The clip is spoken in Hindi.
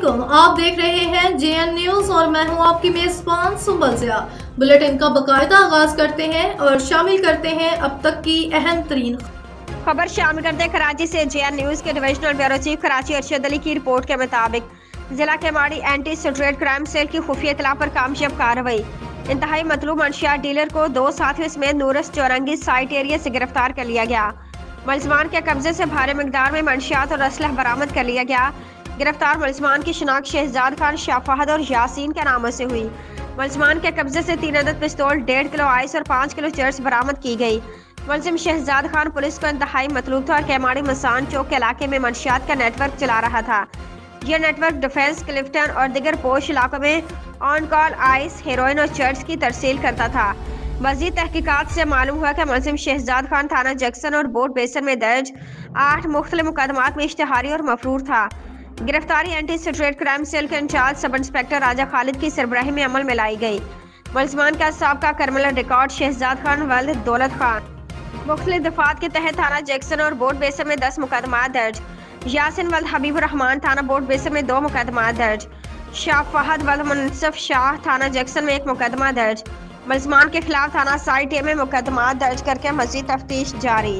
अस्सलामुअलैकुम। आप देख रहे हैं जेएन न्यूज और मैं हूं आपकी मेजबान सुंबल ज़िया। बुलेटिन का बकायदा आगाज करते हैं और शामिल करते हैं अब तक की अहम तरीन खबर शामिल करते हैं कराची से। जेएन न्यूज के divisional bureau chief Karachi Arshad Ali की रिपोर्ट के मुताबिक जिला Keamari anti street crime cell की खुफिया इतला पर कामयाब कार्रवाई। इंतहाई मतलूब मंशियात डीलर को 2 साथियों समेत नूरस चौरंगी साइट एरिया से गिरफ्तार कर लिया गया। मुलजमान के कब्जे से भारी मकदार में मंशियात और असलह बरामद कर लिया गया। गिरफ्तार मुलजमान की शिनाख्त शहजाद खान, शाह फहद और यासीन के नामों से हुई। मुलजमान के कब्जे से 3 अदद पिस्तौल, 1.5 किलो आइस और 5 किलो चर्च बरामद की गई। मुलजिम शहजाद खान पुलिस को इंतहाई मतलूब था और केमाड़ी मसान चौक के इलाके में मंशियात का नेटवर्क चला रहा था। यह नेटवर्क डिफेंस, क्लिफ्टन और दिगर पोश इलाकों में ऑन कॉल आइस, हेरोइन और चर्च की तरसील करता था। मजीद तहकीकात से मालूम हुआ कि मुलजिम शहजाद खान थाना जैक्सन और बोर्ड बेसन में दर्ज 8 मुख्तलिफ मुकदमात में इश्तिहारी और मफरूर था। गिरफ्तारी एंटी स्ट्रेट क्राइम सेल के इंचार्ज सब इंस्पेक्टर राजा खालिद की सरबराही में अमल में लाई गई। मुलजमान का साबका क्रिमिनल रिकॉर्ड शहजाद खान वल्द दौलत खान मुख्तलिफ दफात के तहत थाना जैक्सन और बोर्ड बेसन में 10 मुकदमा दर्ज। यासिन वल्द हबीब रहमान थाना बोर्ड बेसन में 2 मुकदमा दर्ज। शाह फहद वल्द मुनसफ शाह थाना जैक्सन में 1 मुकदमा दर्ज। मुलजमान के खिलाफ थाना साइट ए में मुकदमा दर्ज करके मजीद तफ्तीश जारी।